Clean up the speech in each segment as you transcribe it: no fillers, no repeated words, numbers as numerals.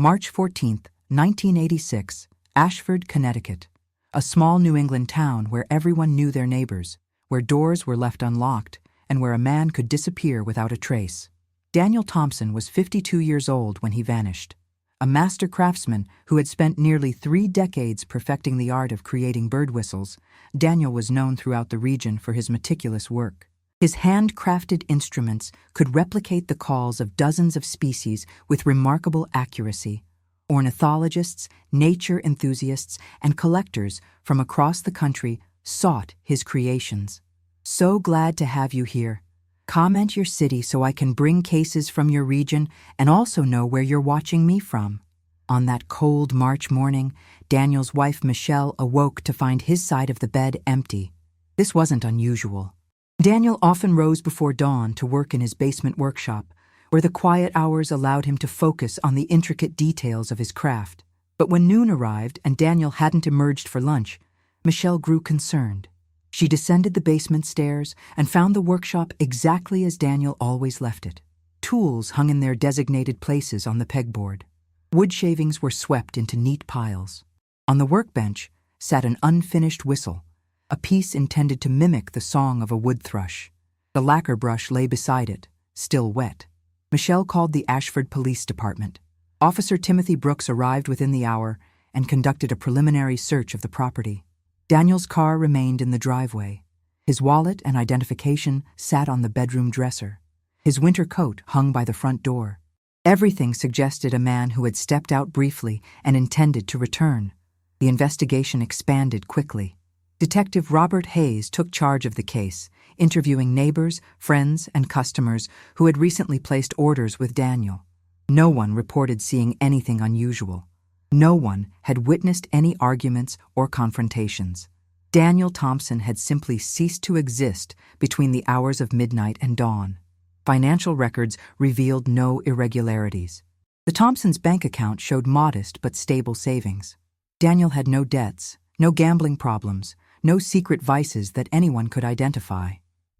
March 14, 1986, Ashford, Connecticut. A small New England town where everyone knew their neighbors, where doors were left unlocked, and where a man could disappear without a trace. Daniel Thompson was 52 years old when he vanished. A master craftsman who had spent nearly 3 decades perfecting the art of creating bird whistles, Daniel was known throughout the region for his meticulous work. His handcrafted instruments could replicate the calls of dozens of species with remarkable accuracy. Ornithologists, nature enthusiasts, and collectors from across the country sought his creations. So glad to have you here. Comment your city so I can bring cases from your region and also know where you're watching me from. On that cold March morning, Daniel's wife Michelle awoke to find his side of the bed empty. This wasn't unusual. Daniel often rose before dawn to work in his basement workshop, where the quiet hours allowed him to focus on the intricate details of his craft. But when noon arrived and Daniel hadn't emerged for lunch, Michelle grew concerned. She descended the basement stairs and found the workshop exactly as Daniel always left it. Tools hung in their designated places on the pegboard. Wood shavings were swept into neat piles. On the workbench sat an unfinished whistle, a piece intended to mimic the song of a wood thrush. The lacquer brush lay beside it, still wet. Michelle called the Ashford Police Department. Officer Timothy Brooks arrived within the hour and conducted a preliminary search of the property. Daniel's car remained in the driveway. His wallet and identification sat on the bedroom dresser. His winter coat hung by the front door. Everything suggested a man who had stepped out briefly and intended to return. The investigation expanded quickly. Detective Robert Hayes took charge of the case, interviewing neighbors, friends, and customers who had recently placed orders with Daniel. No one reported seeing anything unusual. No one had witnessed any arguments or confrontations. Daniel Thompson had simply ceased to exist between the hours of midnight and dawn. Financial records revealed no irregularities. The Thompsons' bank account showed modest but stable savings. Daniel had no debts, no gambling problems, no secret vices that anyone could identify.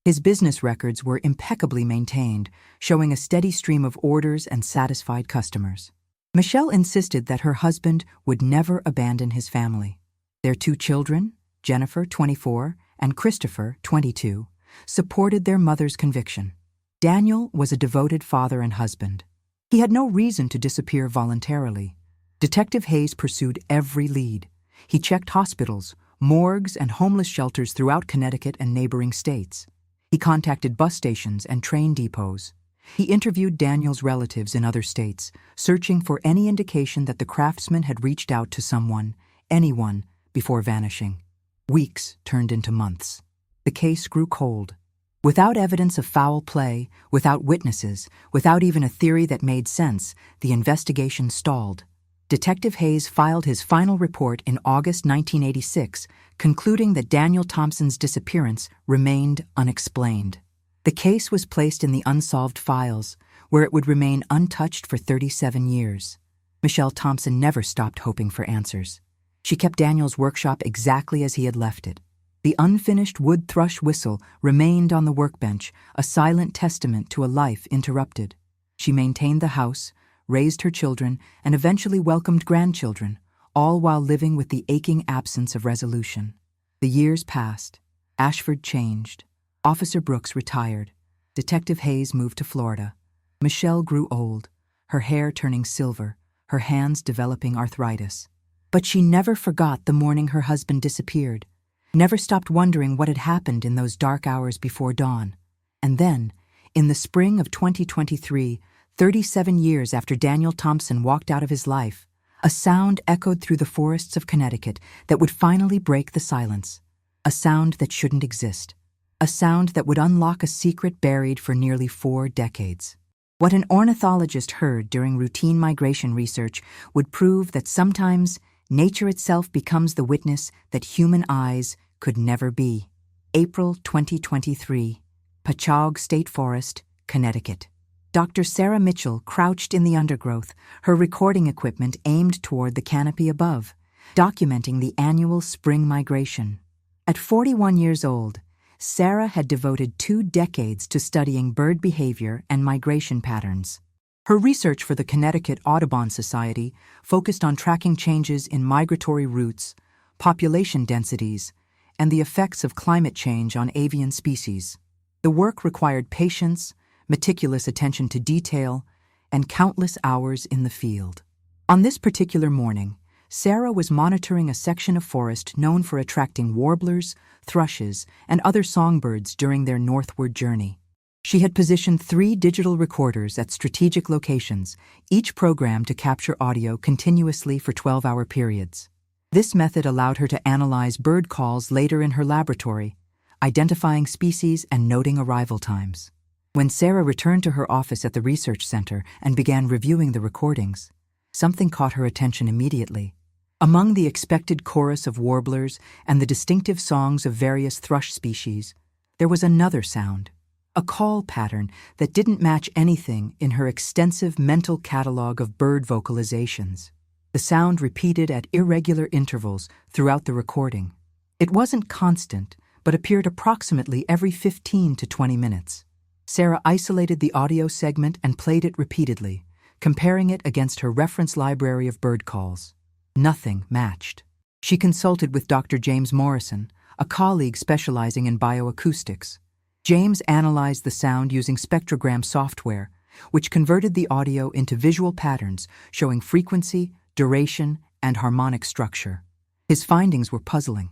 His business records were impeccably maintained, showing a steady stream of orders and satisfied customers. Michelle insisted that her husband would never abandon his family. Their 2 children, Jennifer, 24, and Christopher, 22, supported their mother's conviction. Daniel was a devoted father and husband. He had no reason to disappear voluntarily. Detective Hayes pursued every lead. He checked hospitals, morgues, and homeless shelters throughout Connecticut and neighboring states. He contacted bus stations and train depots. He interviewed Daniel's relatives in other states, searching for any indication that the craftsman had reached out to someone, anyone, before vanishing. Weeks turned into months. The case grew cold. Without evidence of foul play, without witnesses, without even a theory that made sense, the investigation stalled. Detective Hayes filed his final report in August 1986, concluding that Daniel Thompson's disappearance remained unexplained. The case was placed in the unsolved files, where it would remain untouched for 37 years. Michelle Thompson never stopped hoping for answers. She kept Daniel's workshop exactly as he had left it. The unfinished wood thrush whistle remained on the workbench, a silent testament to a life interrupted. She maintained the house, raised her children, and eventually welcomed grandchildren, all while living with the aching absence of resolution. The years passed. Ashford changed. Officer Brooks retired. Detective Hayes moved to Florida. Michelle grew old, her hair turning silver, her hands developing arthritis. But she never forgot the morning her husband disappeared, never stopped wondering what had happened in those dark hours before dawn. And then, in the spring of 2023, 37 years after Daniel Thompson walked out of his life, a sound echoed through the forests of Connecticut that would finally break the silence. A sound that shouldn't exist. A sound that would unlock a secret buried for nearly 4 decades. What an ornithologist heard during routine migration research would prove that sometimes nature itself becomes the witness that human eyes could never be. April 2023, Pachaug State Forest, Connecticut. Dr. Sarah Mitchell crouched in the undergrowth, her recording equipment aimed toward the canopy above, documenting the annual spring migration. At 41 years old, Sarah had devoted 2 decades to studying bird behavior and migration patterns. Her research for the Connecticut Audubon Society focused on tracking changes in migratory routes, population densities, and the effects of climate change on avian species. The work required patience, meticulous attention to detail, and countless hours in the field. On this particular morning, Sarah was monitoring a section of forest known for attracting warblers, thrushes, and other songbirds during their northward journey. She had positioned 3 digital recorders at strategic locations, each programmed to capture audio continuously for 12-hour periods. This method allowed her to analyze bird calls later in her laboratory, identifying species and noting arrival times. When Sarah returned to her office at the research center and began reviewing the recordings, something caught her attention immediately. Among the expected chorus of warblers and the distinctive songs of various thrush species, there was another sound, a call pattern that didn't match anything in her extensive mental catalog of bird vocalizations. The sound repeated at irregular intervals throughout the recording. It wasn't constant, but appeared approximately every 15 to 20 minutes. Sarah isolated the audio segment and played it repeatedly, comparing it against her reference library of bird calls. Nothing matched. She consulted with Dr. James Morrison, a colleague specializing in bioacoustics. James analyzed the sound using spectrogram software, which converted the audio into visual patterns showing frequency, duration, and harmonic structure. His findings were puzzling.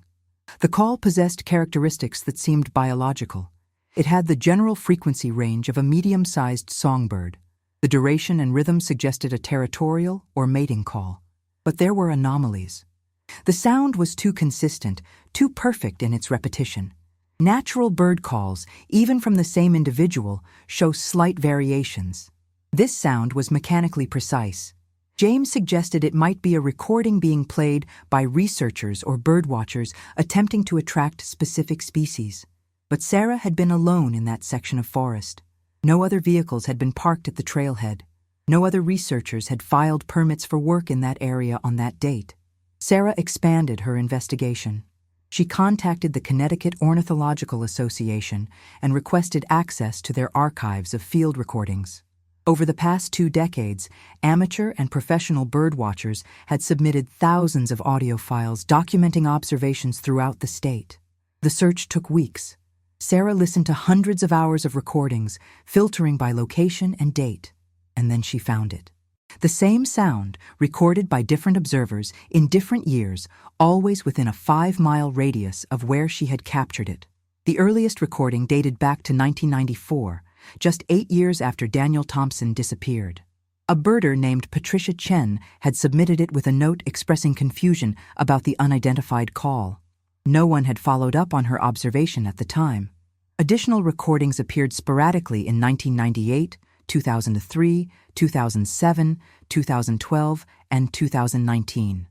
The call possessed characteristics that seemed biological. It had the general frequency range of a medium-sized songbird. The duration and rhythm suggested a territorial or mating call. But there were anomalies. The sound was too consistent, too perfect in its repetition. Natural bird calls, even from the same individual, show slight variations. This sound was mechanically precise. James suggested it might be a recording being played by researchers or birdwatchers attempting to attract specific species. But Sarah had been alone in that section of forest. No other vehicles had been parked at the trailhead. No other researchers had filed permits for work in that area on that date. Sarah expanded her investigation. She contacted the Connecticut Ornithological Association and requested access to their archives of field recordings. Over the past 2 decades, amateur and professional birdwatchers had submitted thousands of audio files documenting observations throughout the state. The search took weeks. Sarah listened to hundreds of hours of recordings, filtering by location and date. And then she found it. The same sound, recorded by different observers in different years, always within a 5-mile radius of where she had captured it. The earliest recording dated back to 1994, just 8 years after Daniel Thompson disappeared. A birder named Patricia Chen had submitted it with a note expressing confusion about the unidentified call. No one had followed up on her observation at the time. Additional recordings appeared sporadically in 1998, 2003, 2007, 2012, and 2019.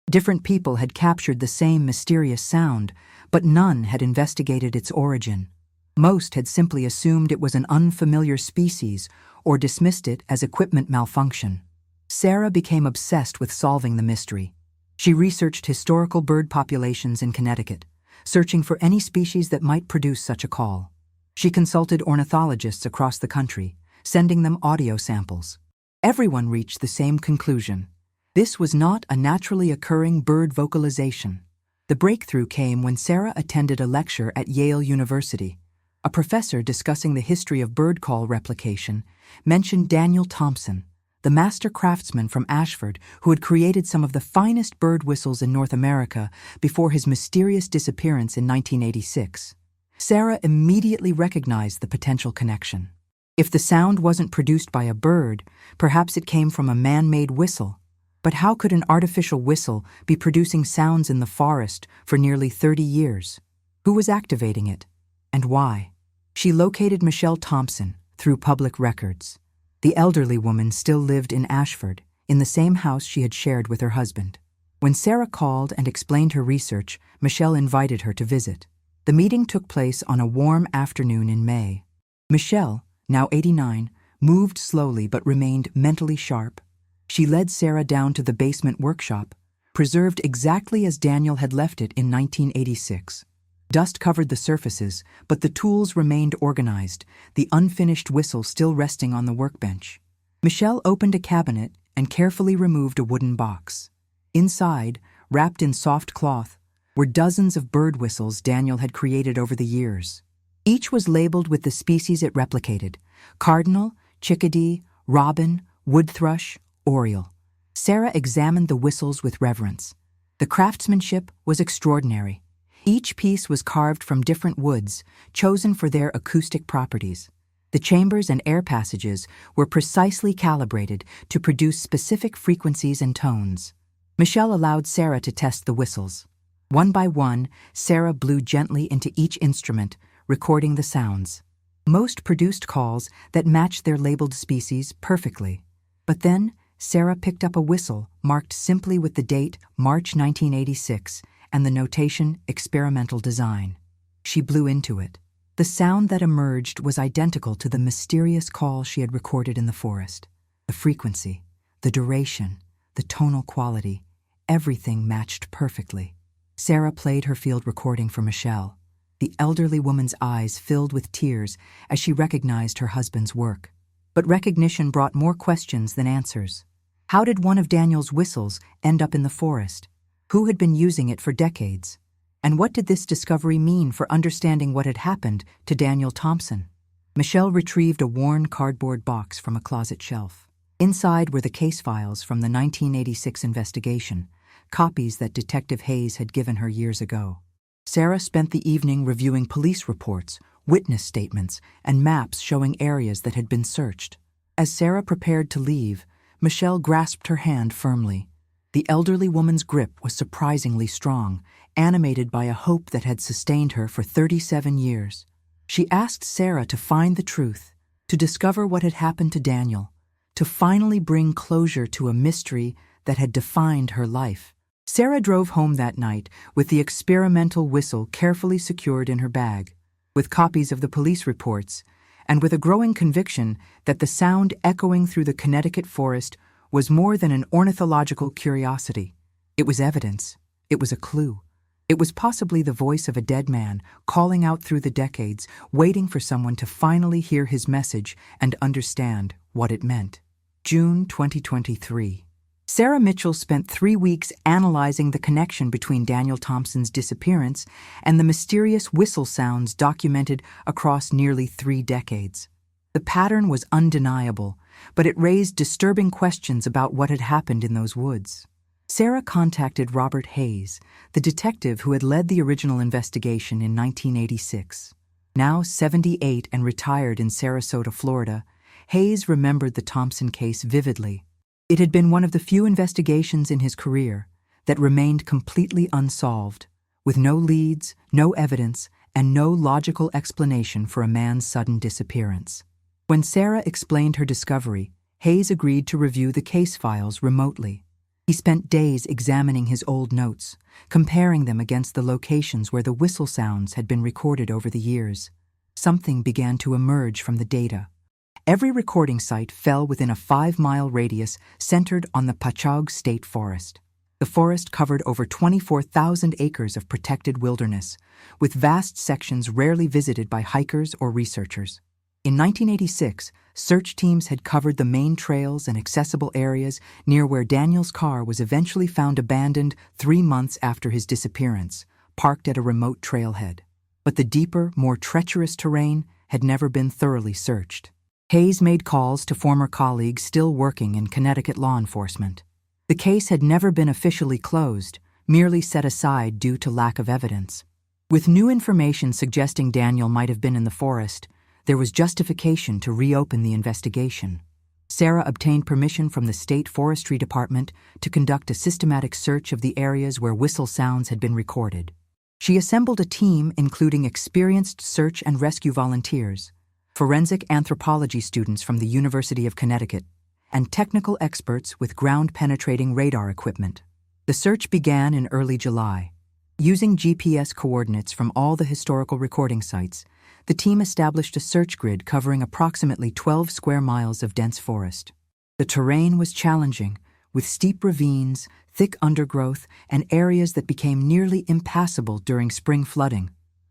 Different people had captured the same mysterious sound, but none had investigated its origin. Most had simply assumed it was an unfamiliar species or dismissed it as equipment malfunction. Sarah became obsessed with solving the mystery. She researched historical bird populations in Connecticut, searching for any species that might produce such a call. She consulted ornithologists across the country, sending them audio samples. Everyone reached the same conclusion. This was not a naturally occurring bird vocalization. The breakthrough came when Sarah attended a lecture at Yale University. A professor discussing the history of bird call replication mentioned Daniel Thompson, the master craftsman from Ashford who had created some of the finest bird whistles in North America before his mysterious disappearance in 1986. Sarah immediately recognized the potential connection. If the sound wasn't produced by a bird, perhaps it came from a man-made whistle. But how could an artificial whistle be producing sounds in the forest for nearly 30 years? Who was activating it? And why? She located Michelle Thompson through public records. The elderly woman still lived in Ashford, in the same house she had shared with her husband. When Sarah called and explained her research, Michelle invited her to visit. The meeting took place on a warm afternoon in May. Michelle, now 89, moved slowly but remained mentally sharp. She led Sarah down to the basement workshop, preserved exactly as Daniel had left it in 1986. Dust covered the surfaces, but the tools remained organized, the unfinished whistle still resting on the workbench. Michelle opened a cabinet and carefully removed a wooden box. Inside, wrapped in soft cloth, were dozens of bird whistles Daniel had created over the years. Each was labeled with the species it replicated: cardinal, chickadee, robin, wood thrush, oriole. Sarah examined the whistles with reverence. The craftsmanship was extraordinary. Each piece was carved from different woods, chosen for their acoustic properties. The chambers and air passages were precisely calibrated to produce specific frequencies and tones. Michelle allowed Sarah to test the whistles. One by one, Sarah blew gently into each instrument, recording the sounds. Most produced calls that matched their labeled species perfectly. But then, Sarah picked up a whistle marked simply with the date March 1986 and the notation experimental design. She blew into it. The sound that emerged was identical to the mysterious call she had recorded in the forest. The frequency, the duration, the tonal quality, everything matched perfectly. Sarah played her field recording for Michelle. The elderly woman's eyes filled with tears as she recognized her husband's work. But recognition brought more questions than answers. How did one of Daniel's whistles end up in the forest? Who had been using it for decades? And what did this discovery mean for understanding what had happened to Daniel Thompson? Michelle retrieved a worn cardboard box from a closet shelf. Inside were the case files from the 1986 investigation, copies that Detective Hayes had given her years ago. Sarah spent the evening reviewing police reports, witness statements, and maps showing areas that had been searched. As Sarah prepared to leave, Michelle grasped her hand firmly. The elderly woman's grip was surprisingly strong, animated by a hope that had sustained her for 37 years. She asked Sarah to find the truth, to discover what had happened to Daniel, to finally bring closure to a mystery that had defined her life. Sarah drove home that night with the experimental whistle carefully secured in her bag, with copies of the police reports, and with a growing conviction that the sound echoing through the Connecticut forest was more than an ornithological curiosity. It was evidence. It was a clue. It was possibly the voice of a dead man calling out through the decades, waiting for someone to finally hear his message and understand what it meant. June 2023. Sarah Mitchell spent 3 weeks analyzing the connection between Daniel Thompson's disappearance and the mysterious whistle sounds documented across nearly 3 decades. The pattern was undeniable, but it raised disturbing questions about what had happened in those woods. Sarah contacted Robert Hayes, the detective who had led the original investigation in 1986. Now 78 and retired in Sarasota, Florida, Hayes remembered the Thompson case vividly. It had been one of the few investigations in his career that remained completely unsolved, with no leads, no evidence, and no logical explanation for a man's sudden disappearance. When Sarah explained her discovery, Hayes agreed to review the case files remotely. He spent days examining his old notes, comparing them against the locations where the whistle sounds had been recorded over the years. Something began to emerge from the data. Every recording site fell within a 5-mile radius centered on the Pachaug State Forest. The forest covered over 24,000 acres of protected wilderness, with vast sections rarely visited by hikers or researchers. In 1986, search teams had covered the main trails and accessible areas near where Daniel's car was eventually found abandoned 3 months after his disappearance, parked at a remote trailhead. But the deeper, more treacherous terrain had never been thoroughly searched. Hayes made calls to former colleagues still working in Connecticut law enforcement. The case had never been officially closed, merely set aside due to lack of evidence. With new information suggesting Daniel might have been in the forest, there was justification to reopen the investigation. Sarah obtained permission from the State Forestry Department to conduct a systematic search of the areas where whistle sounds had been recorded. She assembled a team including experienced search and rescue volunteers, forensic anthropology students from the University of Connecticut, and technical experts with ground-penetrating radar equipment. The search began in early July. Using GPS coordinates from all the historical recording sites, the team established a search grid covering approximately 12 square miles of dense forest. The terrain was challenging, with steep ravines, thick undergrowth, and areas that became nearly impassable during spring flooding.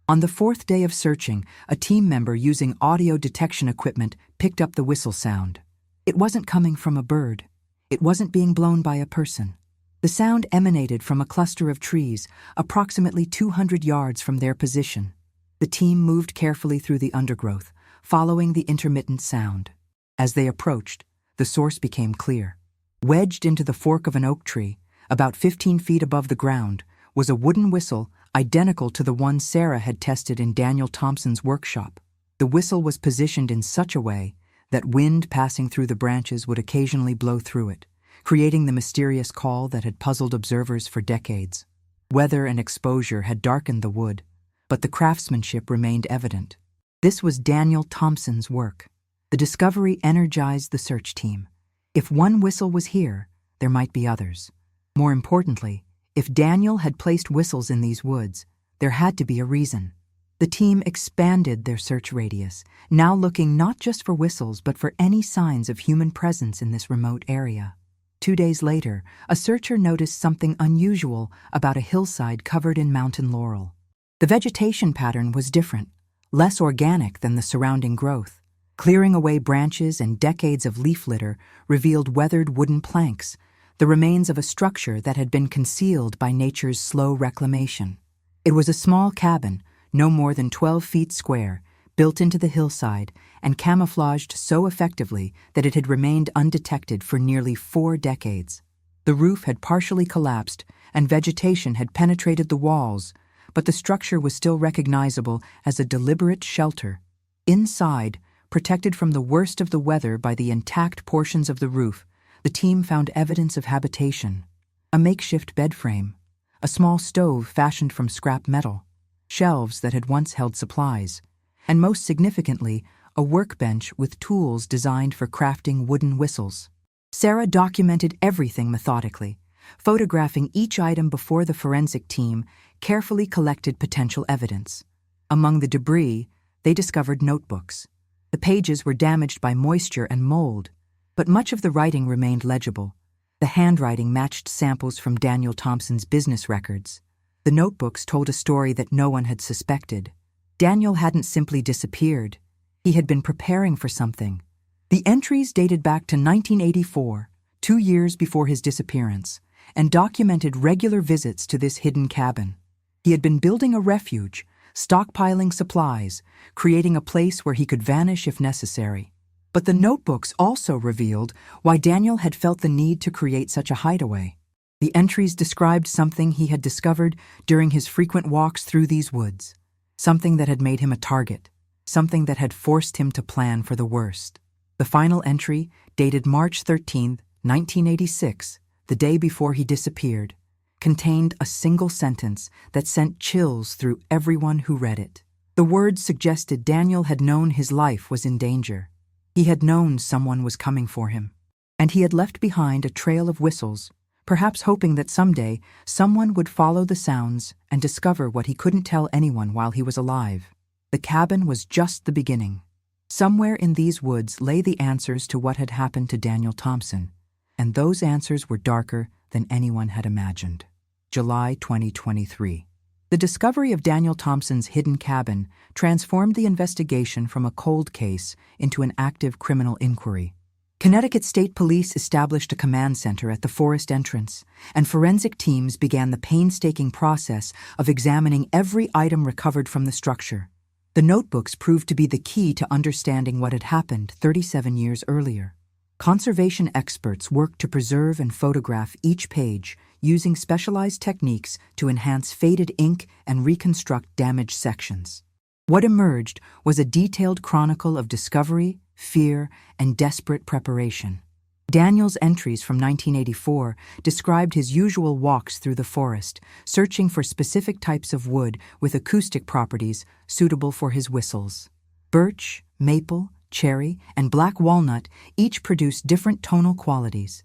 On the 4th day of searching, a team member using audio detection equipment picked up the whistle sound. It wasn't coming from a bird. It wasn't being blown by a person. The sound emanated from a cluster of trees, approximately 200 yards from their position. The team moved carefully through the undergrowth, following the intermittent sound. As they approached, the source became clear. Wedged into the fork of an oak tree, about 15 feet above the ground, was a wooden whistle identical to the one Sarah had tested in Daniel Thompson's workshop. The whistle was positioned in such a way that wind passing through the branches would occasionally blow through it, creating the mysterious call that had puzzled observers for decades. Weather and exposure had darkened the wood, but the craftsmanship remained evident. This was Daniel Thompson's work. The discovery energized the search team. If one whistle was here, there might be others. More importantly, if Daniel had placed whistles in these woods, there had to be a reason. The team expanded their search radius, now looking not just for whistles but for any signs of human presence in this remote area. 2 days later, a searcher noticed something unusual about a hillside covered in mountain laurel. The vegetation pattern was different, less organic than the surrounding growth. Clearing away branches and decades of leaf litter revealed weathered wooden planks, the remains of a structure that had been concealed by nature's slow reclamation. It was a small cabin, no more than 12 feet square, built into the hillside and camouflaged so effectively that it had remained undetected for nearly 4 decades. The roof had partially collapsed and vegetation had penetrated the walls, but the structure was still recognizable as a deliberate shelter. Inside, protected from the worst of the weather by the intact portions of the roof, the team found evidence of habitation. A makeshift bed frame, a small stove fashioned from scrap metal, shelves that had once held supplies, and most significantly, a workbench with tools designed for crafting wooden whistles. Sarah documented everything methodically, photographing each item before the forensic team carefully collected potential evidence. Among the debris, they discovered notebooks. The pages were damaged by moisture and mold, but much of the writing remained legible. The handwriting matched samples from Daniel Thompson's business records. The notebooks told a story that no one had suspected. Daniel hadn't simply disappeared. He had been preparing for something. The entries dated back to 1984, 2 years before his disappearance, and documented regular visits to this hidden cabin. He had been building a refuge, stockpiling supplies, creating a place where he could vanish if necessary. But the notebooks also revealed why Daniel had felt the need to create such a hideaway. The entries described something he had discovered during his frequent walks through these woods, something that had made him a target, something that had forced him to plan for the worst. The final entry, dated March 13, 1986, the day before he disappeared, contained a single sentence that sent chills through everyone who read it. The words suggested Daniel had known his life was in danger. He had known someone was coming for him, and he had left behind a trail of whistles, perhaps hoping that someday someone would follow the sounds and discover what he couldn't tell anyone while he was alive. The cabin was just the beginning. Somewhere in these woods lay the answers to what had happened to Daniel Thompson, and those answers were darker than anyone had imagined. July 2023. The discovery of Daniel Thompson's hidden cabin transformed the investigation from a cold case into an active criminal inquiry. Connecticut State Police established a command center at the forest entrance, and forensic teams began the painstaking process of examining every item recovered from the structure. The notebooks proved to be the key to understanding what had happened 37 years earlier. Conservation experts worked to preserve and photograph each page, using specialized techniques to enhance faded ink and reconstruct damaged sections. What emerged was a detailed chronicle of discovery, fear, and desperate preparation. Daniel's entries from 1984 described his usual walks through the forest, searching for specific types of wood with acoustic properties suitable for his whistles. Birch, maple, cherry, and black walnut each produced different tonal qualities,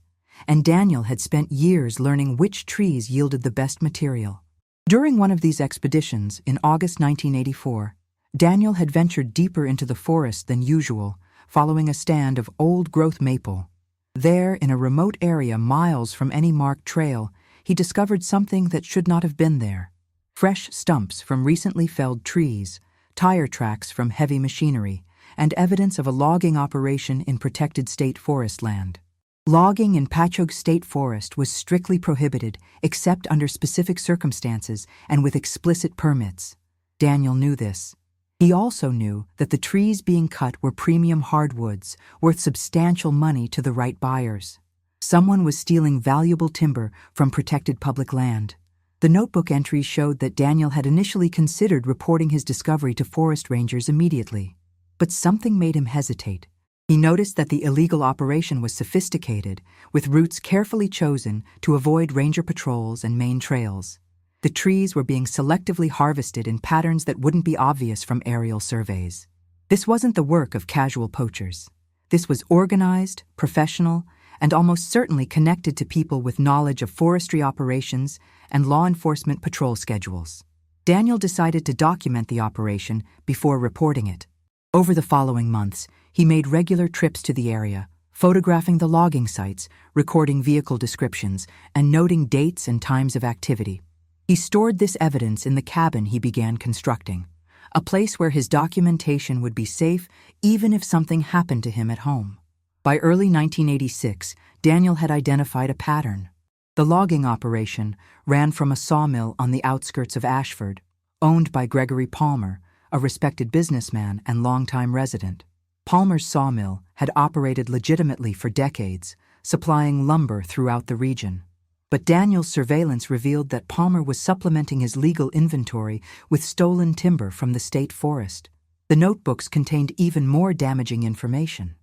and Daniel had spent years learning which trees yielded the best material. During one of these expeditions, in August 1984, Daniel had ventured deeper into the forest than usual, following a stand of old-growth maple. There, in a remote area miles from any marked trail, he discovered something that should not have been there. Fresh stumps from recently felled trees, tire tracks from heavy machinery, and evidence of a logging operation in protected state forest land. Logging in Patchogue State Forest was strictly prohibited except under specific circumstances and with explicit permits. Daniel knew this. He also knew that the trees being cut were premium hardwoods, worth substantial money to the right buyers. Someone was stealing valuable timber from protected public land. The notebook entries showed that Daniel had initially considered reporting his discovery to forest rangers immediately. But something made him hesitate. He noticed that the illegal operation was sophisticated, with routes carefully chosen to avoid ranger patrols and main trails. The trees were being selectively harvested in patterns that wouldn't be obvious from aerial surveys. This wasn't the work of casual poachers. This was organized, professional, and almost certainly connected to people with knowledge of forestry operations and law enforcement patrol schedules. Daniel decided to document the operation before reporting it. Over the following months, he made regular trips to the area, photographing the logging sites, recording vehicle descriptions, and noting dates and times of activity. He stored this evidence in the cabin he began constructing, a place where his documentation would be safe even if something happened to him at home. By early 1986, Daniel had identified a pattern. The logging operation ran from a sawmill on the outskirts of Ashford, owned by Gregory Palmer, a respected businessman and longtime resident. Palmer's sawmill had operated legitimately for decades, supplying lumber throughout the region. But Daniel's surveillance revealed that Palmer was supplementing his legal inventory with stolen timber from the state forest. The notebooks contained even more damaging information.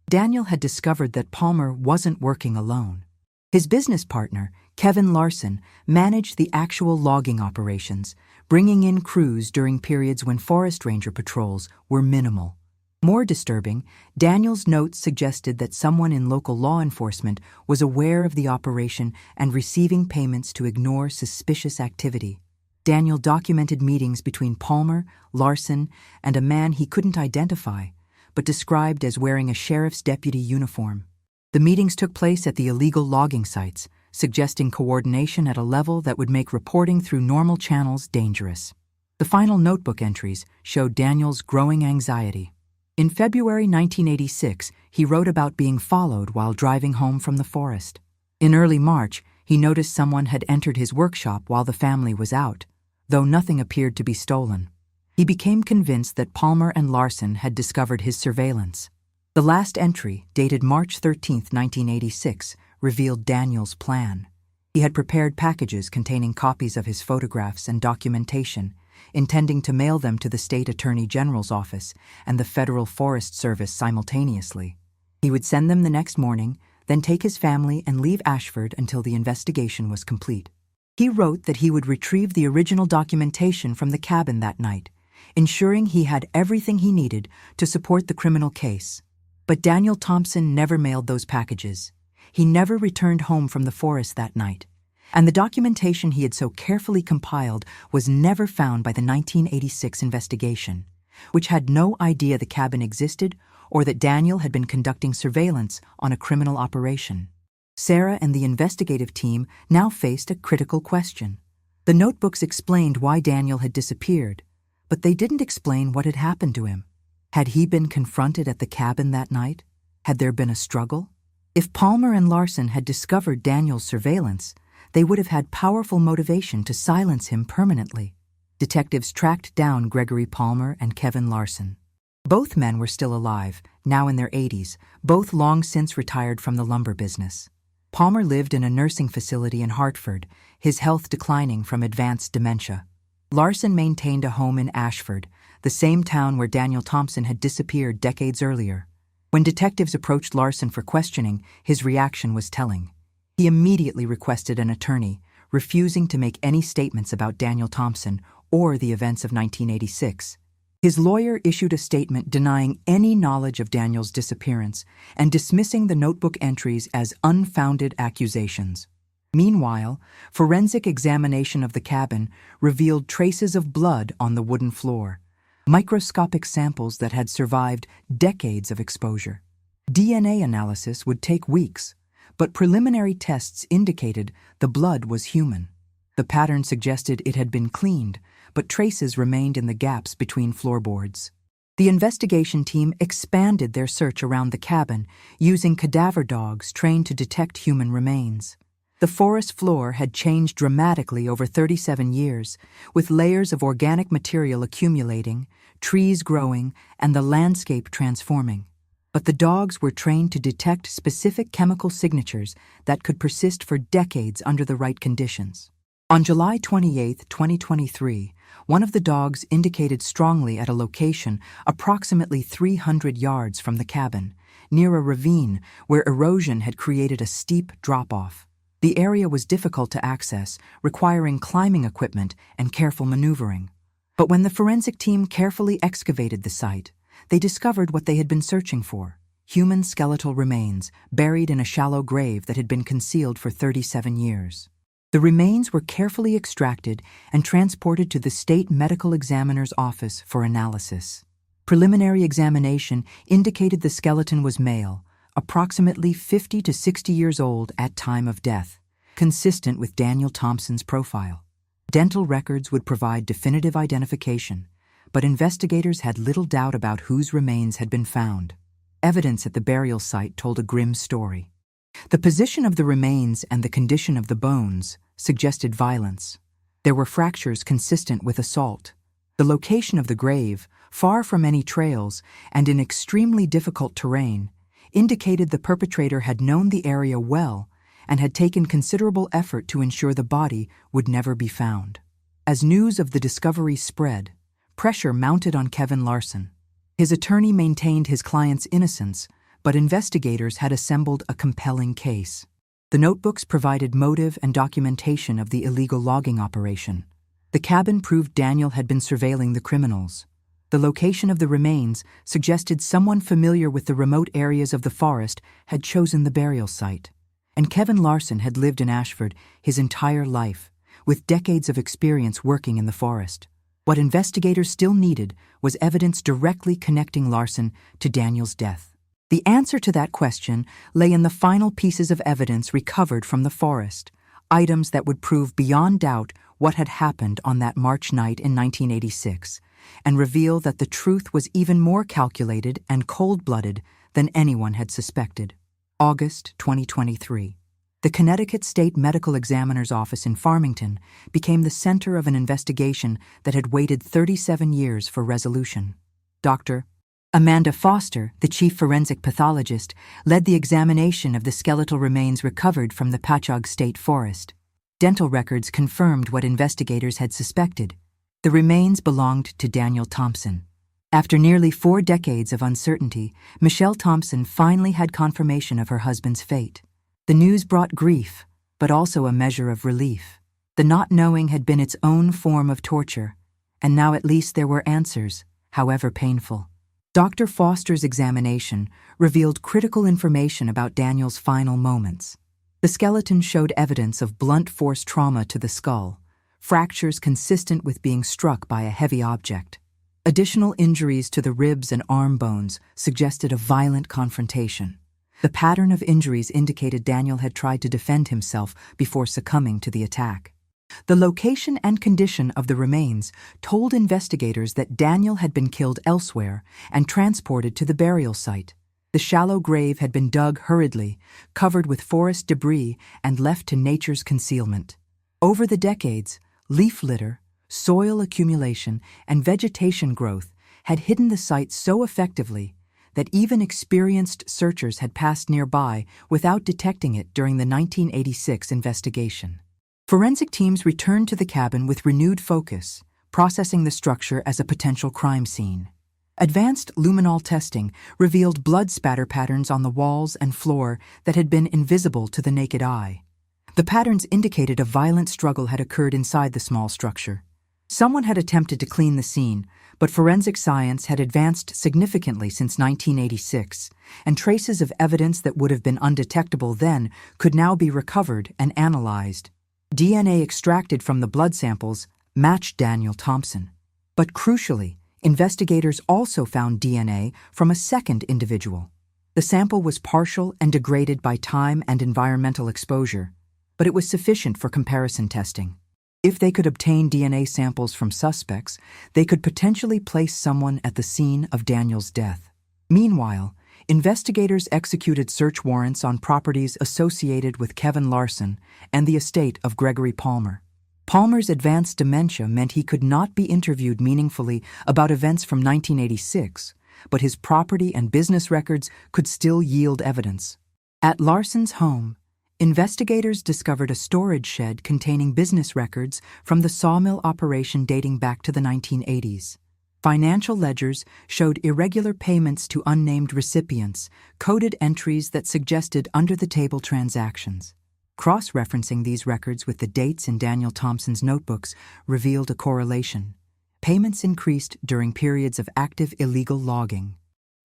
Daniel had discovered that Palmer wasn't working alone. His business partner, Kevin Larson, managed the actual logging operations, bringing in crews during periods when forest ranger patrols were minimal. More disturbing, Daniel's notes suggested that someone in local law enforcement was aware of the operation and receiving payments to ignore suspicious activity. Daniel documented meetings between Palmer, Larson, and a man he couldn't identify, but described as wearing a sheriff's deputy uniform. The meetings took place at the illegal logging sites, suggesting coordination at a level that would make reporting through normal channels dangerous. The final notebook entries showed Daniel's growing anxiety. In February 1986, he wrote about being followed while driving home from the forest. In early March, he noticed someone had entered his workshop while the family was out, though nothing appeared to be stolen. He became convinced that Palmer and Larson had discovered his surveillance. The last entry, dated March 13, 1986, revealed Daniel's plan. He had prepared packages containing copies of his photographs and documentation, intending to mail them to the state attorney general's office and the Federal Forest Service simultaneously. He would send them the next morning, then take his family and leave Ashford until the investigation was complete. He wrote that he would retrieve the original documentation from the cabin that night, ensuring he had everything he needed to support the criminal case. But Daniel Thompson never mailed those packages. He never returned home from the forest that night, and the documentation he had so carefully compiled was never found by the 1986 investigation, which had no idea the cabin existed or that Daniel had been conducting surveillance on a criminal operation. Sarah and the investigative team now faced a critical question. The notebooks explained why Daniel had disappeared, but they didn't explain what had happened to him. Had he been confronted at the cabin that night? Had there been a struggle? If Palmer and Larson had discovered Daniel's surveillance, they would have had powerful motivation to silence him permanently. Detectives tracked down Gregory Palmer and Kevin Larson. Both men were still alive, now in their 80s, both long since retired from the lumber business. Palmer lived in a nursing facility in Hartford, his health declining from advanced dementia. Larson maintained a home in Ashford, the same town where Daniel Thompson had disappeared decades earlier. When detectives approached Larson for questioning, his reaction was telling. He immediately requested an attorney, refusing to make any statements about Daniel Thompson or the events of 1986. His lawyer issued a statement denying any knowledge of Daniel's disappearance and dismissing the notebook entries as unfounded accusations. Meanwhile, forensic examination of the cabin revealed traces of blood on the wooden floor, microscopic samples that had survived decades of exposure. DNA analysis would take weeks, but preliminary tests indicated the blood was human. The pattern suggested it had been cleaned, but traces remained in the gaps between floorboards. The investigation team expanded their search around the cabin, using cadaver dogs trained to detect human remains. The forest floor had changed dramatically over 37 years, with layers of organic material accumulating, trees growing, and the landscape transforming. But the dogs were trained to detect specific chemical signatures that could persist for decades under the right conditions. On July 28, 2023, one of the dogs indicated strongly at a location approximately 300 yards from the cabin, near a ravine where erosion had created a steep drop-off. The area was difficult to access, requiring climbing equipment and careful maneuvering. But when the forensic team carefully excavated the site, they discovered what they had been searching for: human skeletal remains buried in a shallow grave that had been concealed for 37 years. The remains were carefully extracted and transported to the state medical examiner's office for analysis. Preliminary examination indicated the skeleton was male, approximately 50 to 60 years old at time of death, consistent with Daniel Thompson's profile. Dental records would provide definitive identification, but investigators had little doubt about whose remains had been found. Evidence at the burial site told a grim story. The position of the remains and the condition of the bones suggested violence. There were fractures consistent with assault. The location of the grave, far from any trails and in extremely difficult terrain, indicated the perpetrator had known the area well and had taken considerable effort to ensure the body would never be found. As news of the discovery spread, pressure mounted on Kevin Larson. His attorney maintained his client's innocence, but investigators had assembled a compelling case. The notebooks provided motive and documentation of the illegal logging operation. The cabin proved Daniel had been surveilling the criminals. The location of the remains suggested someone familiar with the remote areas of the forest had chosen the burial site. And Kevin Larson had lived in Ashford his entire life, with decades of experience working in the forest. What investigators still needed was evidence directly connecting Larson to Daniel's death. The answer to that question lay in the final pieces of evidence recovered from the forest, items that would prove beyond doubt what had happened on that March night in 1986, and reveal that the truth was even more calculated and cold-blooded than anyone had suspected. August 2023. The Connecticut State Medical Examiner's Office in Farmington became the center of an investigation that had waited 37 years for resolution. Dr. Amanda Foster, the chief forensic pathologist, led the examination of the skeletal remains recovered from the Patchogue State Forest. Dental records confirmed what investigators had suspected. The remains belonged to Daniel Thompson. After nearly 4 decades of uncertainty, Michelle Thompson finally had confirmation of her husband's fate. The news brought grief, but also a measure of relief. The not knowing had been its own form of torture, and now at least there were answers, however painful. Dr. Foster's examination revealed critical information about Daniel's final moments. The skeleton showed evidence of blunt force trauma to the skull, fractures consistent with being struck by a heavy object. Additional injuries to the ribs and arm bones suggested a violent confrontation. The pattern of injuries indicated Daniel had tried to defend himself before succumbing to the attack. The location and condition of the remains told investigators that Daniel had been killed elsewhere and transported to the burial site. The shallow grave had been dug hurriedly, covered with forest debris, and left to nature's concealment. Over the decades, leaf litter, soil accumulation, and vegetation growth had hidden the site so effectively that even experienced searchers had passed nearby without detecting it during the 1986 investigation. Forensic teams returned to the cabin with renewed focus, processing the structure as a potential crime scene. Advanced luminol testing revealed blood spatter patterns on the walls and floor that had been invisible to the naked eye. The patterns indicated a violent struggle had occurred inside the small structure. Someone had attempted to clean the scene, but forensic science had advanced significantly since 1986, and traces of evidence that would have been undetectable then could now be recovered and analyzed. DNA extracted from the blood samples matched Daniel Thompson. But crucially, investigators also found DNA from a second individual. The sample was partial and degraded by time and environmental exposure, but it was sufficient for comparison testing. If they could obtain DNA samples from suspects, they could potentially place someone at the scene of Daniel's death. Meanwhile, investigators executed search warrants on properties associated with Kevin Larson and the estate of Gregory Palmer. Palmer's advanced dementia meant he could not be interviewed meaningfully about events from 1986, but his property and business records could still yield evidence. At Larson's home, investigators discovered a storage shed containing business records from the sawmill operation dating back to the 1980s. Financial ledgers showed irregular payments to unnamed recipients, coded entries that suggested under-the-table transactions. Cross-referencing these records with the dates in Daniel Thompson's notebooks revealed a correlation. Payments increased during periods of active illegal logging.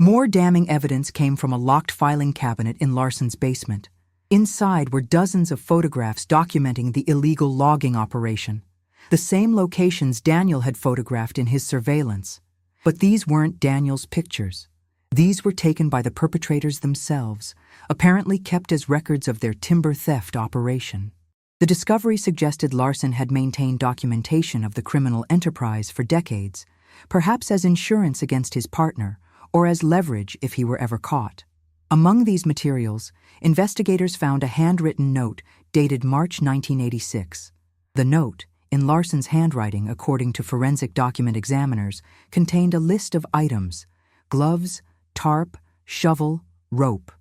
More damning evidence came from a locked filing cabinet in Larson's basement. Inside were dozens of photographs documenting the illegal logging operation, the same locations Daniel had photographed in his surveillance. But these weren't Daniel's pictures. These were taken by the perpetrators themselves, apparently kept as records of their timber theft operation. The discovery suggested Larson had maintained documentation of the criminal enterprise for decades, perhaps as insurance against his partner or as leverage if he were ever caught. Among these materials, investigators found a handwritten note dated March 1986. The note, in Larson's handwriting according to forensic document examiners, contained a list of items: gloves, tarp, shovel, rope.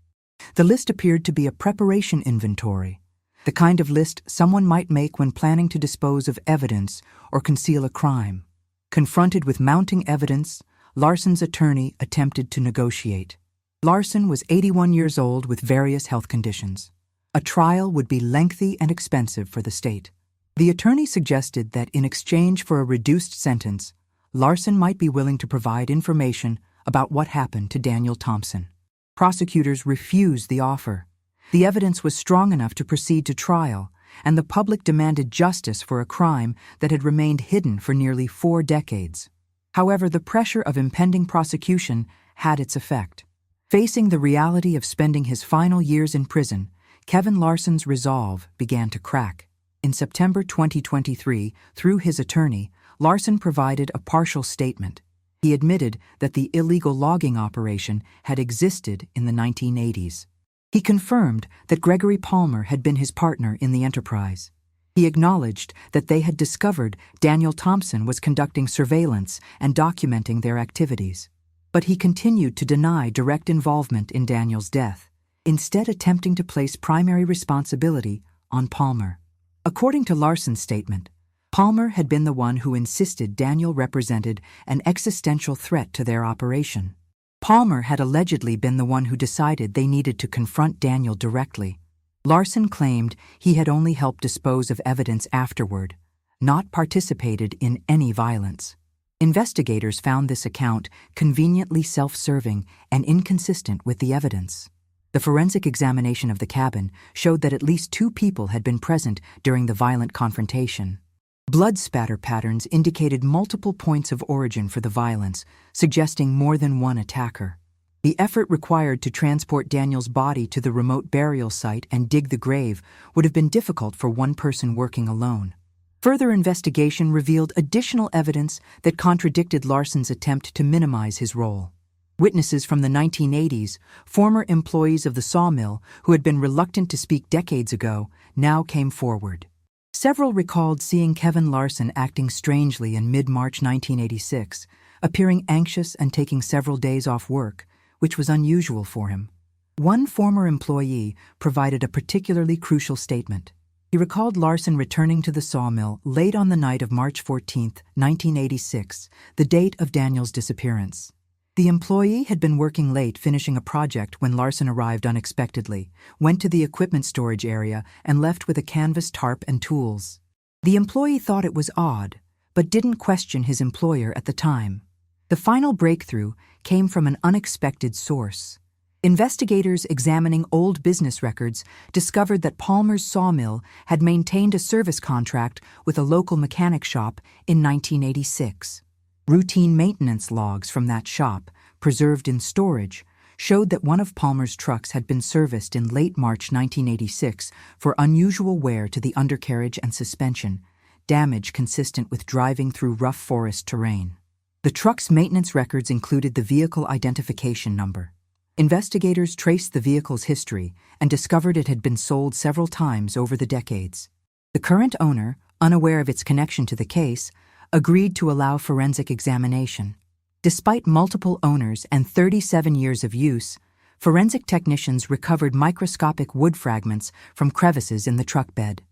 The list appeared to be a preparation inventory, the kind of list someone might make when planning to dispose of evidence or conceal a crime. Confronted with mounting evidence, Larson's attorney attempted to negotiate. Larson was 81 years old with various health conditions. A trial would be lengthy and expensive for the state. The attorney suggested that in exchange for a reduced sentence, Larson might be willing to provide information about what happened to Daniel Thompson. Prosecutors refused the offer. The evidence was strong enough to proceed to trial, and the public demanded justice for a crime that had remained hidden for nearly 4 decades. However, the pressure of impending prosecution had its effect. Facing the reality of spending his final years in prison, Kevin Larson's resolve began to crack. In September 2023, through his attorney, Larson provided a partial statement. He admitted that the illegal logging operation had existed in the 1980s. He confirmed that Gregory Palmer had been his partner in the enterprise. He acknowledged that they had discovered Daniel Thompson was conducting surveillance and documenting their activities. But he continued to deny direct involvement in Daniel's death, instead attempting to place primary responsibility on Palmer. According to Larson's statement, Palmer had been the one who insisted Daniel represented an existential threat to their operation. Palmer had allegedly been the one who decided they needed to confront Daniel directly. Larson claimed he had only helped dispose of evidence afterward, not participated in any violence. Investigators found this account conveniently self-serving and inconsistent with the evidence. The forensic examination of the cabin showed that at least 2 people had been present during the violent confrontation. Blood spatter patterns indicated multiple points of origin for the violence, suggesting more than one attacker. The effort required to transport Daniel's body to the remote burial site and dig the grave would have been difficult for one person working alone. Further investigation revealed additional evidence that contradicted Larson's attempt to minimize his role. Witnesses from the 1980s, former employees of the sawmill who had been reluctant to speak decades ago, now came forward. Several recalled seeing Kevin Larson acting strangely in mid-March 1986, appearing anxious and taking several days off work, which was unusual for him. One former employee provided a particularly crucial statement. He recalled Larson returning to the sawmill late on the night of March 14, 1986, the date of Daniel's disappearance. The employee had been working late finishing a project when Larson arrived unexpectedly, went to the equipment storage area, and left with a canvas tarp and tools. The employee thought it was odd, but didn't question his employer at the time. The final breakthrough came from an unexpected source. Investigators examining old business records discovered that Palmer's sawmill had maintained a service contract with a local mechanic shop in 1986. Routine maintenance logs from that shop, preserved in storage, showed that one of Palmer's trucks had been serviced in late March 1986 for unusual wear to the undercarriage and suspension, damage consistent with driving through rough forest terrain. The truck's maintenance records included the vehicle identification number. Investigators traced the vehicle's history and discovered it had been sold several times over the decades. The current owner, unaware of its connection to the case, agreed to allow forensic examination. Despite multiple owners and 37 years of use, forensic technicians recovered microscopic wood fragments from crevices in the truck bed.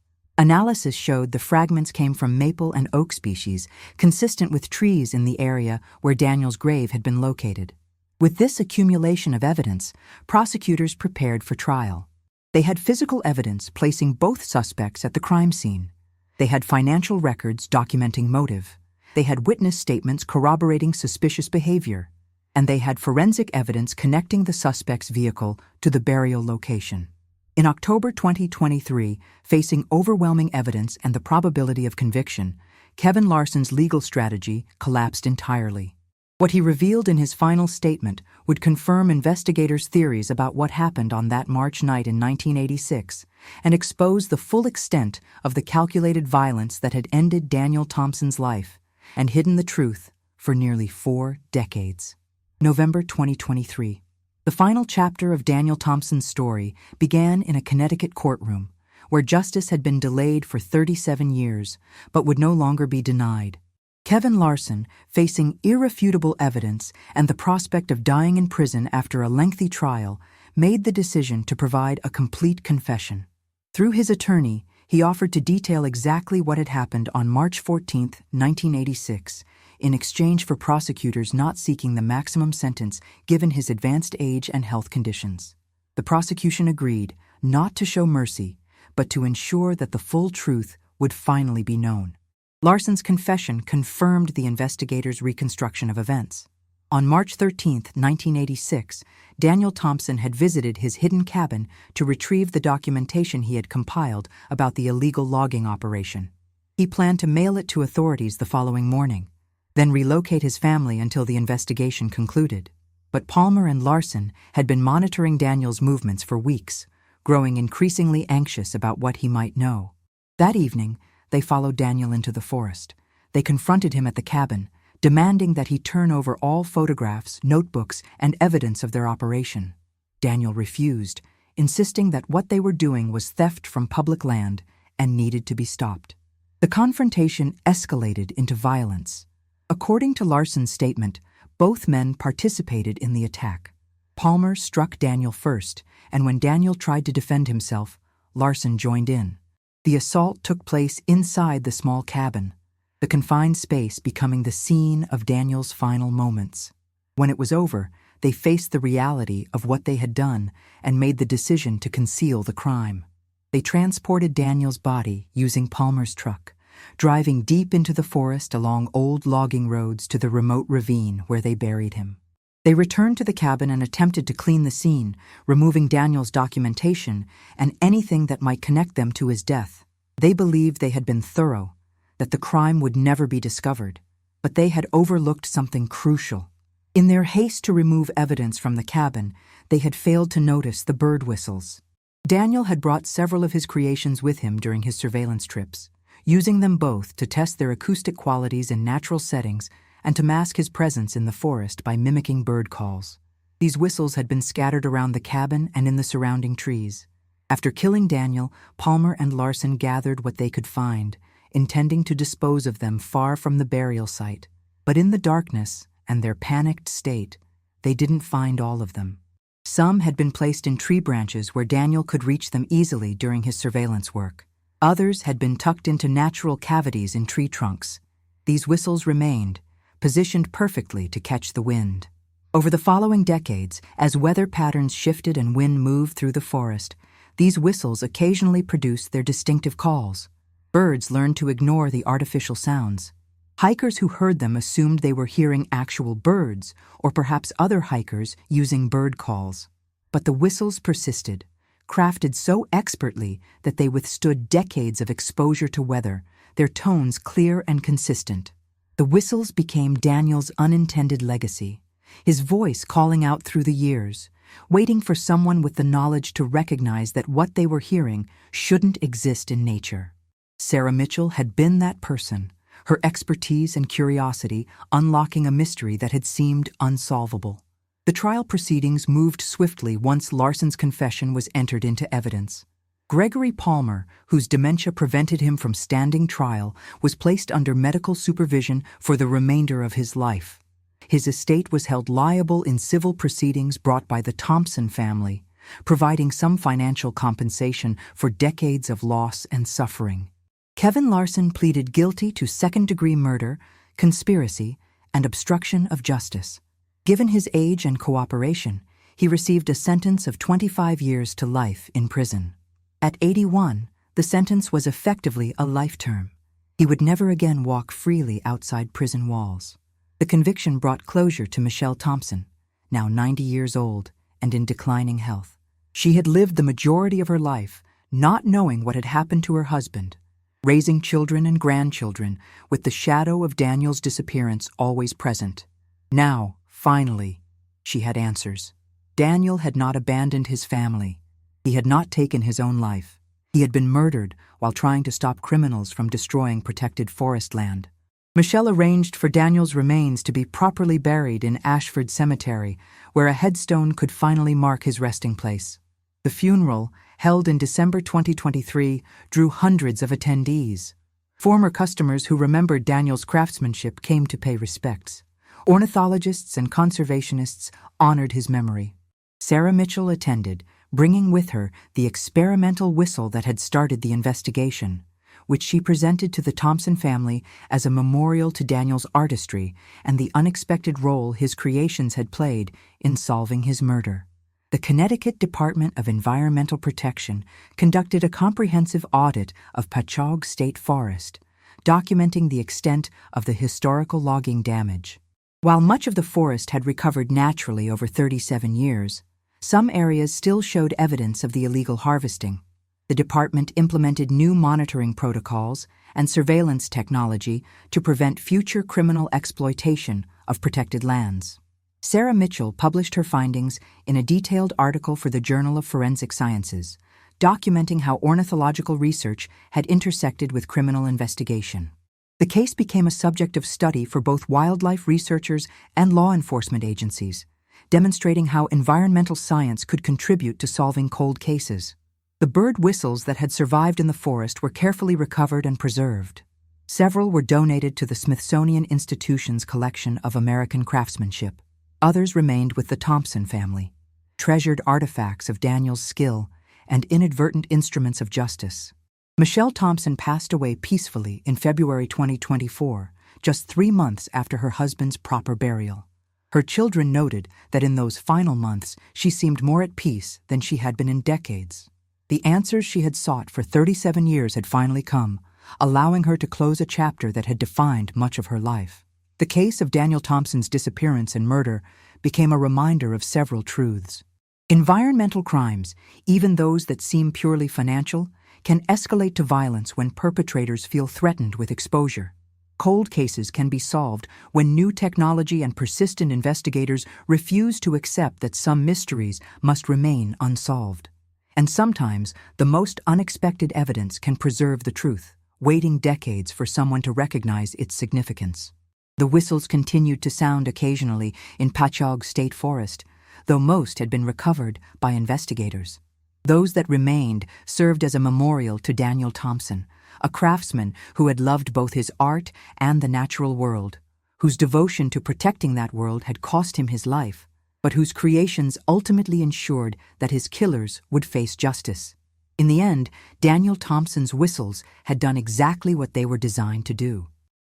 Analysis showed the fragments came from maple and oak species, consistent with trees in the area where Daniel's grave had been located. With this accumulation of evidence, prosecutors prepared for trial. They had physical evidence placing both suspects at the crime scene. They had financial records documenting motive. They had witness statements corroborating suspicious behavior. And they had forensic evidence connecting the suspect's vehicle to the burial location. In October 2023, facing overwhelming evidence and the probability of conviction, Kevin Larson's legal strategy collapsed entirely. What he revealed in his final statement would confirm investigators' theories about what happened on that March night in 1986 and expose the full extent of the calculated violence that had ended Daniel Thompson's life and hidden the truth for nearly 4 decades. November 2023. The final chapter of Daniel Thompson's story began in a Connecticut courtroom, where justice had been delayed for 37 years, but would no longer be denied. Kevin Larson, facing irrefutable evidence and the prospect of dying in prison after a lengthy trial, made the decision to provide a complete confession. Through his attorney, he offered to detail exactly what had happened on March 14, 1986, in exchange for prosecutors not seeking the maximum sentence given his advanced age and health conditions. The prosecution agreed not to show mercy, but to ensure that the full truth would finally be known. Larson's confession confirmed the investigators' reconstruction of events. On March 13, 1986, Daniel Thompson had visited his hidden cabin to retrieve the documentation he had compiled about the illegal logging operation. He planned to mail it to authorities the following morning, then relocate his family until the investigation concluded. But Palmer and Larson had been monitoring Daniel's movements for weeks, growing increasingly anxious about what he might know. That evening, they followed Daniel into the forest. They confronted him at the cabin, demanding that he turn over all photographs, notebooks, and evidence of their operation. Daniel refused, insisting that what they were doing was theft from public land and needed to be stopped. The confrontation escalated into violence. According to Larson's statement, both men participated in the attack. Palmer struck Daniel first, and when Daniel tried to defend himself, Larson joined in. The assault took place inside the small cabin, the confined space becoming the scene of Daniel's final moments. When it was over, they faced the reality of what they had done and made the decision to conceal the crime. They transported Daniel's body using Palmer's truck, driving deep into the forest along old logging roads to the remote ravine where they buried him. They returned to the cabin and attempted to clean the scene, removing Daniel's documentation and anything that might connect them to his death. They believed they had been thorough, that the crime would never be discovered, but they had overlooked something crucial. In their haste to remove evidence from the cabin, they had failed to notice the bird whistles. Daniel had brought several of his creations with him during his surveillance trips, using them both to test their acoustic qualities in natural settings and to mask his presence in the forest by mimicking bird calls. These whistles had been scattered around the cabin and in the surrounding trees. After killing Daniel, Palmer and Larson gathered what they could find, intending to dispose of them far from the burial site. But in the darkness and their panicked state, they didn't find all of them. Some had been placed in tree branches where Daniel could reach them easily during his surveillance work. Others had been tucked into natural cavities in tree trunks. These whistles remained, positioned perfectly to catch the wind. Over the following decades, as weather patterns shifted and wind moved through the forest, these whistles occasionally produced their distinctive calls. Birds learned to ignore the artificial sounds. Hikers who heard them assumed they were hearing actual birds, or perhaps other hikers using bird calls. But the whistles persisted, crafted so expertly that they withstood decades of exposure to weather, their tones clear and consistent. The whistles became Daniel's unintended legacy, his voice calling out through the years, waiting for someone with the knowledge to recognize that what they were hearing shouldn't exist in nature. Sarah Mitchell had been that person, her expertise and curiosity unlocking a mystery that had seemed unsolvable. The trial proceedings moved swiftly once Larson's confession was entered into evidence. Gregory Palmer, whose dementia prevented him from standing trial, was placed under medical supervision for the remainder of his life. His estate was held liable in civil proceedings brought by the Thompson family, providing some financial compensation for decades of loss and suffering. Kevin Larson pleaded guilty to second-degree murder, conspiracy, and obstruction of justice. Given his age and cooperation, he received a sentence of 25 years to life in prison. At 81, the sentence was effectively a life term. He would never again walk freely outside prison walls. The conviction brought closure to Michelle Thompson, now 90 years old and in declining health. She had lived the majority of her life not knowing what had happened to her husband, raising children and grandchildren with the shadow of Daniel's disappearance always present. Now, finally, she had answers. Daniel had not abandoned his family. He had not taken his own life. He had been murdered while trying to stop criminals from destroying protected forest land. Michelle arranged for Daniel's remains to be properly buried in Ashford Cemetery, where a headstone could finally mark his resting place. The funeral, held in December 2023, drew hundreds of attendees. Former customers who remembered Daniel's craftsmanship came to pay respects. Ornithologists and conservationists honored his memory. Sarah Mitchell attended, bringing with her the experimental whistle that had started the investigation, which she presented to the Thompson family as a memorial to Daniel's artistry and the unexpected role his creations had played in solving his murder. The Connecticut Department of Environmental Protection conducted a comprehensive audit of Patchogue State Forest, documenting the extent of the historical logging damage. While much of the forest had recovered naturally over 37 years, some areas still showed evidence of the illegal harvesting. The department implemented new monitoring protocols and surveillance technology to prevent future criminal exploitation of protected lands. Sarah Mitchell published her findings in a detailed article for the Journal of Forensic Sciences, documenting how ornithological research had intersected with criminal investigation. The case became a subject of study for both wildlife researchers and law enforcement agencies, demonstrating how environmental science could contribute to solving cold cases. The bird whistles that had survived in the forest were carefully recovered and preserved. Several were donated to the Smithsonian Institution's collection of American craftsmanship. Others remained with the Thompson family, treasured artifacts of Daniel's skill and inadvertent instruments of justice. Michelle Thompson passed away peacefully in February 2024, just 3 months after her husband's proper burial. Her children noted that in those final months she seemed more at peace than she had been in decades. The answers she had sought for 37 years had finally come, allowing her to close a chapter that had defined much of her life. The case of Daniel Thompson's disappearance and murder became a reminder of several truths. Environmental crimes, even those that seem purely financial, can escalate to violence when perpetrators feel threatened with exposure. Cold cases can be solved when new technology and persistent investigators refuse to accept that some mysteries must remain unsolved. And sometimes, the most unexpected evidence can preserve the truth, waiting decades for someone to recognize its significance. The whistles continued to sound occasionally in Patchogue State Forest, though most had been recovered by investigators. Those that remained served as a memorial to Daniel Thompson, a craftsman who had loved both his art and the natural world, whose devotion to protecting that world had cost him his life, but whose creations ultimately ensured that his killers would face justice. In the end, Daniel Thompson's whistles had done exactly what they were designed to do.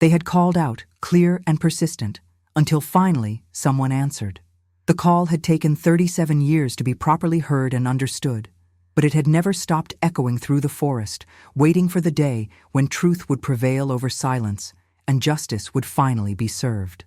They had called out, clear and persistent, until finally someone answered. The call had taken 37 years to be properly heard and understood, but it had never stopped echoing through the forest, waiting for the day when truth would prevail over silence and justice would finally be served.